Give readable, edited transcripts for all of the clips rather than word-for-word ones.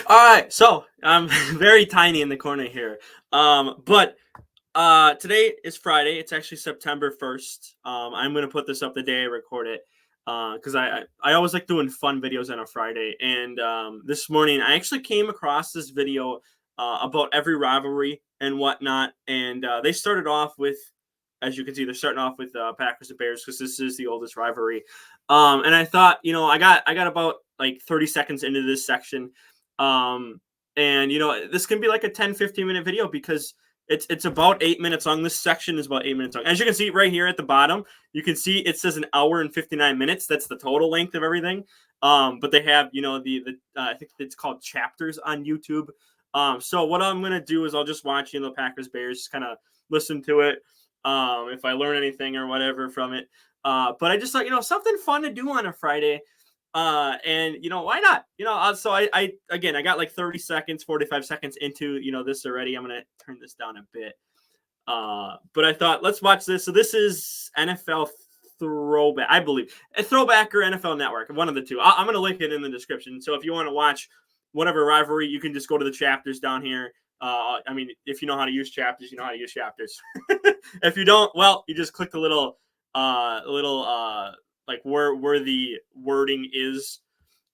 All right, so I'm very tiny in the corner here. But today is Friday. It's actually September 1st. I'm gonna put this up the day I record it. Because I always like doing fun videos on a Friday. And this morning I actually came across this video about every rivalry and whatnot. And they started off with, as you can see, they're starting off with Packers and Bears because this is the oldest rivalry. And I thought, I got about like 30 seconds into this section. And this can be like a 10-15 minute video because it's about 8 minutes long. This section is about 8 minutes long. As you can see right here at the bottom, you can see it says an hour and 59 minutes. That's the total length of everything. But they have, the I think it's called chapters on YouTube. So what I'm gonna do is I'll just watch, Packers Bears, just kind of listen to it. If I learn anything or whatever from it. But I just thought, something fun to do on a Friday. And why not? So I got like 30 seconds, 45 seconds into, this already. I'm going to turn this down a bit. But I thought, let's watch this. So this is NFL Throwback, I believe. A Throwback or NFL Network, one of the two. I'm going to link it in the description. So if you want to watch whatever rivalry, you can just go to the chapters down here. If you know how to use chapters, you know how to use chapters. If you don't, well, you just click the little like where the wording is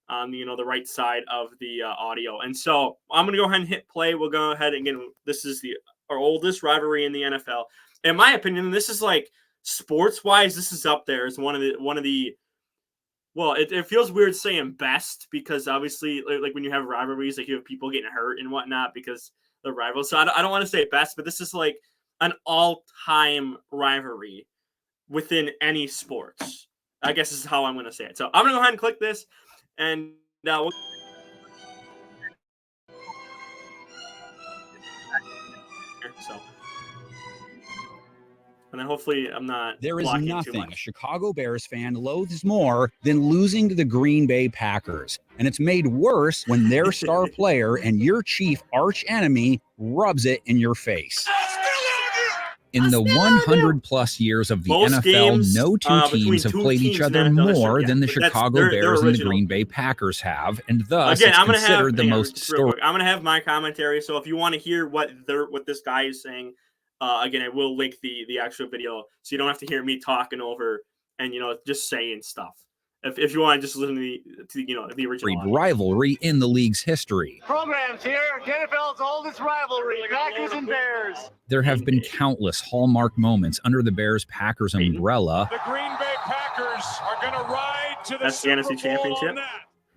on the right side of the audio. And so I'm going to go ahead and hit play. We'll go ahead and again, this is our oldest rivalry in the NFL. In my opinion, this is like sports wise, this is up there as one of the well, it feels weird saying best because obviously like when you have rivalries, like you have people getting hurt and whatnot because the rivals. So I don't want to say best, but this is like an all-time rivalry within any sports. I guess this is how I'm going to say it. So I'm going to go ahead and click this, and we'll... So, and then hopefully I'm not. There is nothing a Chicago Bears fan loathes more than losing to the Green Bay Packers, and it's made worse when their star player and your chief arch enemy rubs it in your face. In the 100-plus years of the NFL, games, no two teams have played each other more than the Chicago Bears and the Green Bay Packers have, and thus it's considered the most historic. I'm going to have my commentary, so if you want to hear what this guy is saying, again, I will link the actual video, so you don't have to hear me talking over and just saying stuff. If you want to just listen to the original rivalry in the league's history. Programs here, NFL's oldest rivalry, Packers and Bears. There have been countless hallmark moments under the Bears-Packers umbrella. The Green Bay Packers are going to ride to the Super Bowl championship.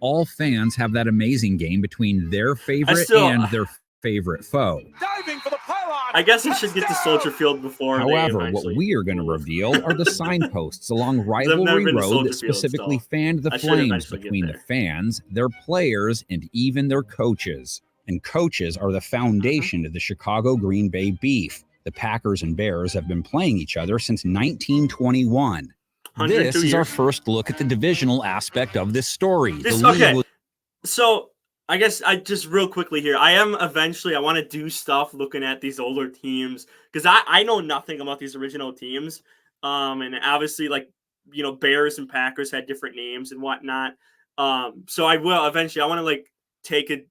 All fans have that amazing game between their favorite and their favorite foe. Diving for the pylon. I guess we should get to Soldier Field before. However, what we are going to reveal are the signposts along Rivalry Road that specifically fanned the flames between the fans, their players, and even their coaches. And coaches are the foundation to the Chicago Green Bay beef. The Packers and Bears have been playing each other since 1921. This is our first look at the divisional aspect of this story. So I guess I just real quickly here, I want to do stuff looking at these older teams because I know nothing about these original teams. And obviously Bears and Packers had different names and whatnot. So I will eventually, I want to take a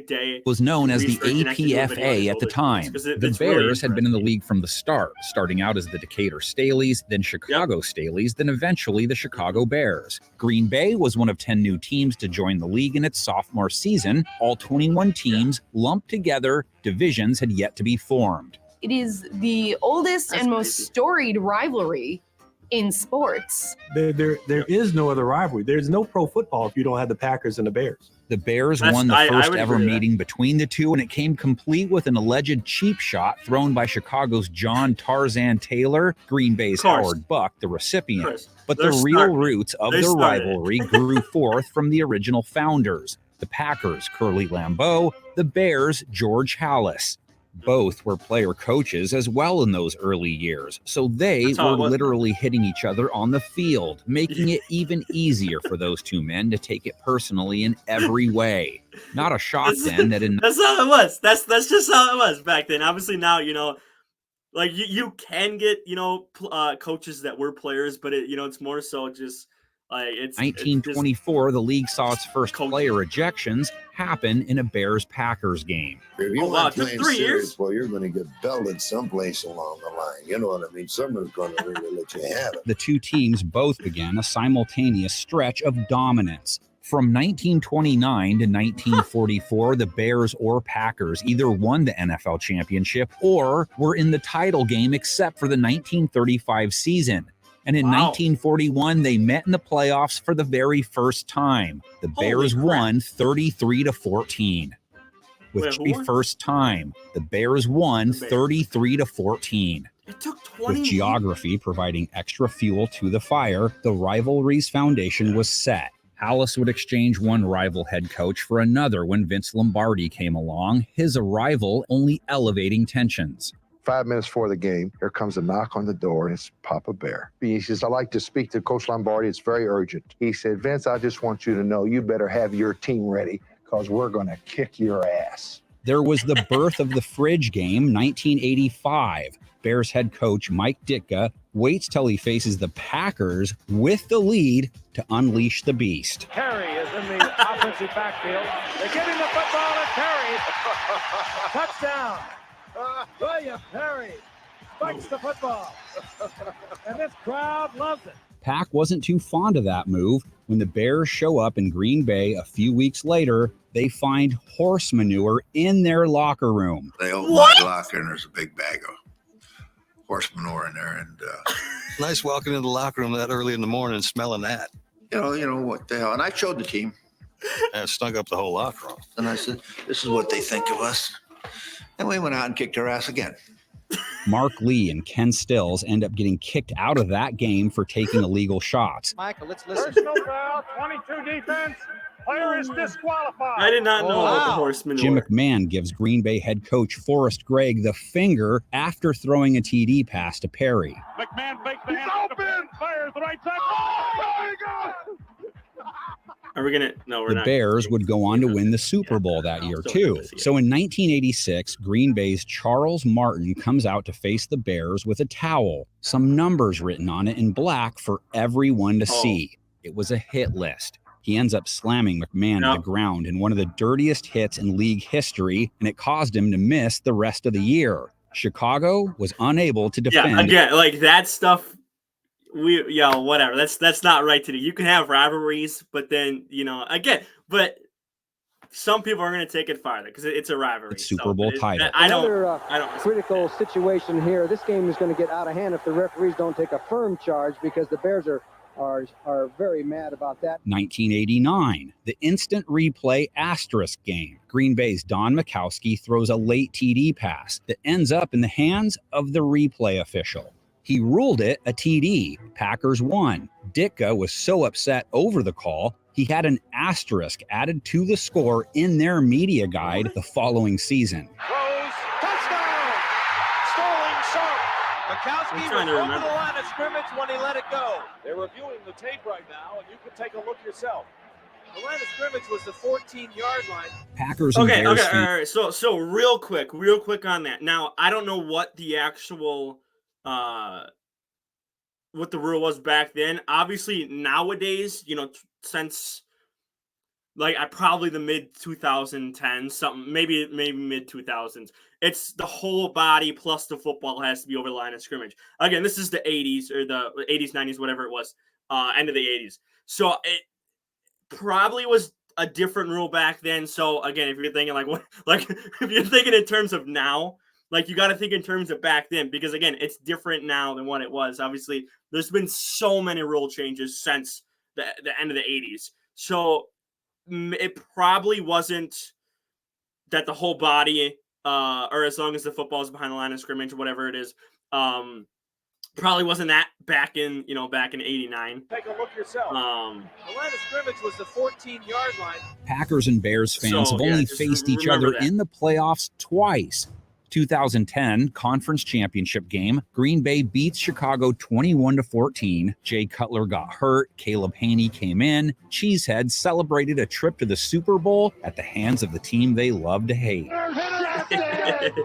day. Was known as the APFA at the time. The Bears had been in the league from the start, starting out as the Decatur Staleys, then Chicago Staleys, then eventually the Chicago Bears. Green Bay was one of 10 new teams to join the league in its sophomore season. All 21 teams lumped together, divisions had yet to be formed. It is the oldest and most storied rivalry in sports. There is no other rivalry. There's no pro football if you don't have the Packers and the Bears. The Bears won the first ever meeting between the two, and it came complete with an alleged cheap shot thrown by Chicago's John Tarzan Taylor, Green Bay's Howard Buck, the recipient. But the real roots of the rivalry grew forth from the original founders, the Packers, Curly Lambeau, the Bears, George Halas. Both were player coaches as well in those early years, so they were literally hitting each other on the field, making it even easier for those two men to take it personally in every way. Not a shock then that that's how it was. That's just how it was back then. Obviously now, you can get, coaches that were players, but it's more so just Like it's 1924, the league saw its first player ejections happen in a Bears-Packers game. If you want to play 3 years, well, you're going to get belted someplace along the line. You know what I mean? Someone's going to really let you have it. The two teams both began a simultaneous stretch of dominance. From 1929 to 1944, the Bears or Packers either won the NFL championship or were in the title game except for the 1935 season. And in 1941, they met in the playoffs for the very first time. The Bears won 33-14. With the first time, the Bears won 33-14. It took 20 With geography providing extra fuel to the fire, the rivalry's foundation was set. Alice would exchange one rival head coach for another when Vince Lombardi came along, his arrival only elevating tensions. 5 minutes before the game, here comes a knock on the door, and it's Papa Bear. He says, I'd like to speak to Coach Lombardi. It's very urgent. He said, Vince, I just want you to know you better have your team ready because we're going to kick your ass. There was the birth of the fridge game, 1985. Bears head coach Mike Ditka waits till he faces the Packers with the lead to unleash the beast. Perry is in the offensive backfield. They're getting the football and Perry. Touchdown. William Perry spikes the football. And this crowd loves it. Pack wasn't too fond of that move. When the Bears show up in Green Bay a few weeks later, they find horse manure in their locker room. They open my locker and there's a big bag of horse manure in there. And nice walking into the locker room that early in the morning and smelling that. You know what the hell? And I showed the team. And it stunk up the whole locker room. And I said, this is what they think of us. And we went out and kicked their ass again. Mark Lee and Ken Stills end up getting kicked out of that game for taking illegal shots. Michael, let's listen. Personal foul, 22 defense. Player is disqualified. I did not know about the horse manure. Jim McMahon gives Green Bay head coach Forrest Gregg the finger after throwing a TD pass to Perry. McMahon fakes the hand. Open. Fires the right side. Oh, my God. Are we gonna? No, we're not. The Bears would go on to win the Super Bowl that year, too. So in 1986, Green Bay's Charles Martin comes out to face the Bears with a towel, some numbers written on it in black for everyone to see. It was a hit list. He ends up slamming McMahon to the ground in one of the dirtiest hits in league history, and it caused him to miss the rest of the year. Chicago was unable to defend. Yeah, again, like that stuff. Whatever. That's not right to do. You can have rivalries, but then but some people are going to take it farther because it's a rivalry. It's Super Bowl title. I don't critical situation here. This game is going to get out of hand if the referees don't take a firm charge because the Bears are very mad about that. 1989, the instant replay asterisk game. Green Bay's Don Mikowski throws a late TD pass that ends up in the hands of the replay official. He ruled it a TD. Packers won. Ditka was so upset over the call, he had an asterisk added to the score in their media guide the following season. Throws, touchdown! Sterling Sharp. Mikowski was over the line of scrimmage when he let it go. They're reviewing the tape right now, and you can take a look yourself. The line of scrimmage was the 14-yard line. Packers and Bears. Okay, all right. So real quick on that. Now, I don't know what the actual what the rule was back then. Obviously nowadays, since like probably the mid 2010s, something maybe mid 2000s, it's the whole body plus the football has to be over the line of scrimmage. Again, this is the 80s or the 80s, 90s, whatever it was, end of the 80s. So it probably was a different rule back then. So again, if you're thinking if you're thinking in terms of now, like you got to think in terms of back then, because again, it's different now than what it was. Obviously, there's been so many rule changes since the end of the 80s. So it probably wasn't that the whole body, or as long as the football is behind the line of scrimmage or whatever it is, probably wasn't that back in 89. Take a look yourself. The line of scrimmage was the 14-yard line. Packers and Bears fans have only faced each other in the playoffs twice. 2010 conference championship game, Green Bay beats Chicago 21-14. Jay Cutler got hurt. Caleb Haney came in. Cheesehead celebrated a trip to the Super Bowl at the hands of the team they love to hate. Intercepted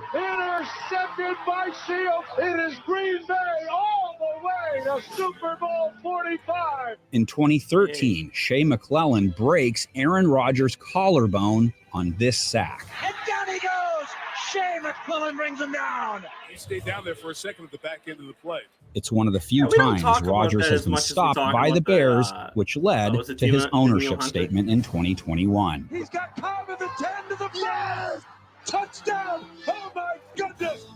by Shields. It is Green Bay all the away to Super Bowl 45. In 2013, Shea McClellan breaks Aaron Rodgers' collarbone on this sack. And down he goes. Shea McClellan brings him down. He stayed down there for a second at the back end of the play. It's one of the few times Rodgers has been stopped by the Bears, which led to his ownership statement in 2021. He's got Cobb at the 10 to the 5. Touchdown. Oh, my goodness.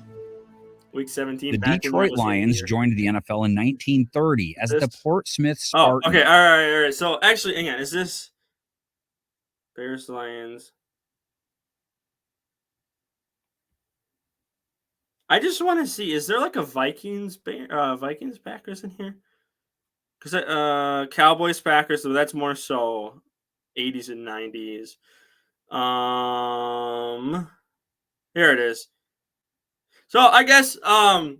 Week 17. The Detroit Lions joined the NFL in 1930 as the Portsmouth Spartans. Oh, okay. All right. So, actually, again, is this Bears, Lions? I just want to see, is there like a Vikings Packers in here? Because Cowboys Packers, so that's more so 80s and 90s. Here it is. So I guess I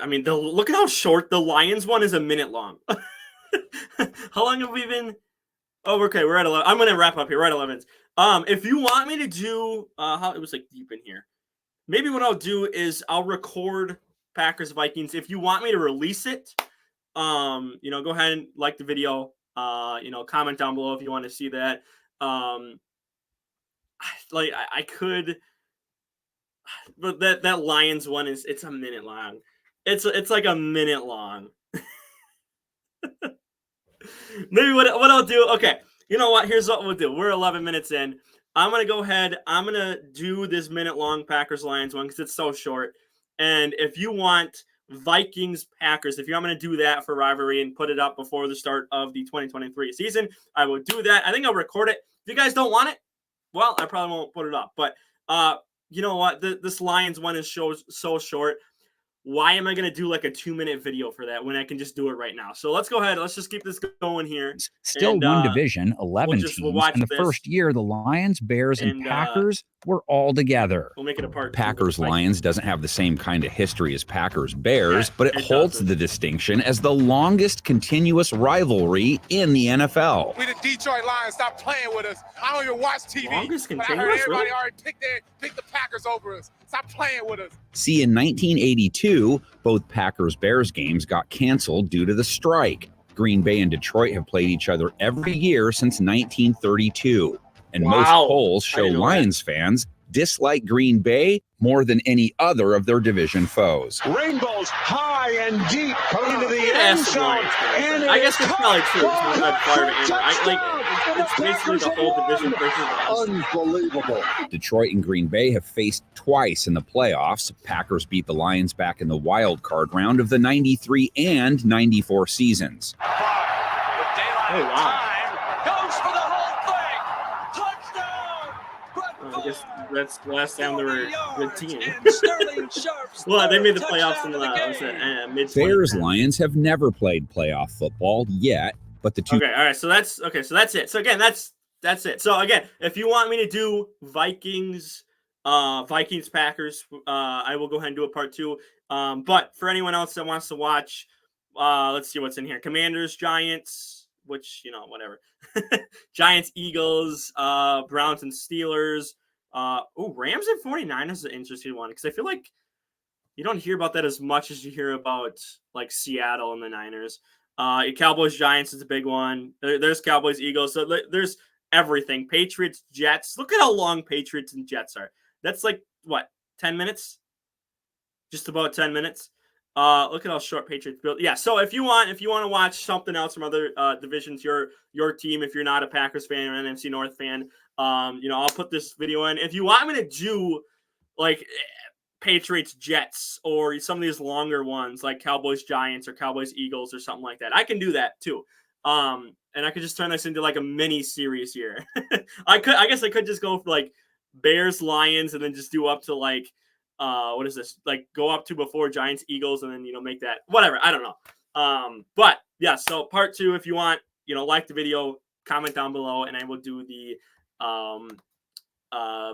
mean, look at how short the Lions one is, a minute long. How long have we been? Oh, okay, we're at 11. I'm gonna wrap up here. We're at 11. If you want me to do how it was like deep in here. Maybe what I'll do is I'll record Packers Vikings. If you want me to release it, go ahead and like the video. Comment down below if you want to see that. I could, but that Lions one it's a minute long. It's like a minute long. Maybe what I'll do. Okay, you know what? Here's what we'll do. We're 11 minutes in. I'm going to go ahead. I'm going to do this minute-long Packers-Lions one because it's so short. And if you want Vikings-Packers, if you want me to do that for Rivalry and put it up before the start of the 2023 season, I will do that. I think I'll record it. If you guys don't want it, well, I probably won't put it up. But you know what? This Lions one is so short. Why am I going to do like a 2-minute video for that when I can just do it right now? So let's go ahead. Let's just keep this going here. Still one division, 11 teams. And the first year, the Lions, Bears, and Packers were all together. We'll make it a part. Packers-Lions doesn't have the same kind of history as Packers-Bears, but it holds the distinction as the longest continuous rivalry in the NFL. We the Detroit Lions, stop playing with us. I don't even watch TV. Longest but I continuous, heard everybody really? already picked the Packers over us. Stop playing with us. See, in 1982, both Packers-Bears games got canceled due to the strike. Green Bay and Detroit have played each other every year since 1932. And most polls show Lions fans dislike Green Bay more than any other of their division foes. Rainbows high and deep into the end zone. And I guess it's probably true. It's not that it's basically the whole division versus Unbelievable. Detroit and Green Bay have faced twice in the playoffs. Packers beat the Lions back in the wild card round of the 93 and 94 seasons. With daylight time, goes for the whole thing. Touchdown! I guess that's the last time they were a good team. Well, they made the playoffs in the mid. Bears Lions have never played playoff football yet, but the two. Okay, all right. So that's it. So again, that's it. So again, if you want me to do Vikings Packers, I will go ahead and do a part 2. But for anyone else that wants to watch, let's see what's in here. Commanders, Giants, which whatever. Giants, Eagles, Browns and Steelers. Rams and 49ers is an interesting one because I feel like you don't hear about that as much as you hear about like Seattle and the Niners. Cowboys, Giants is a big one. There's Cowboys, Eagles. So there's everything. Patriots, Jets. Look at how long Patriots and Jets are. That's like what, 10 minutes? Just about 10 minutes. Look at how short Patriots built. Yeah. So if you want to watch something else from other divisions, your team, if you're not a Packers fan or an NFC North fan, I'll put this video in. If you want me to do like Patriots, Jets, or some of these longer ones like Cowboys, Giants, or Cowboys, Eagles, or something like that, I can do that too. And I could just turn this into like a mini series here. I guess I could just go for like Bears, Lions, and then just do up to like what is this? Like go up to before Giants, Eagles, and then make that whatever. I don't know. But yeah, so part 2, if you want, like the video, comment down below, and I will do the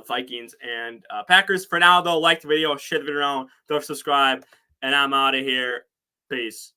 Vikings and Packers. For now, though, like the video, share the video around, don't subscribe, and I'm out of here. Peace.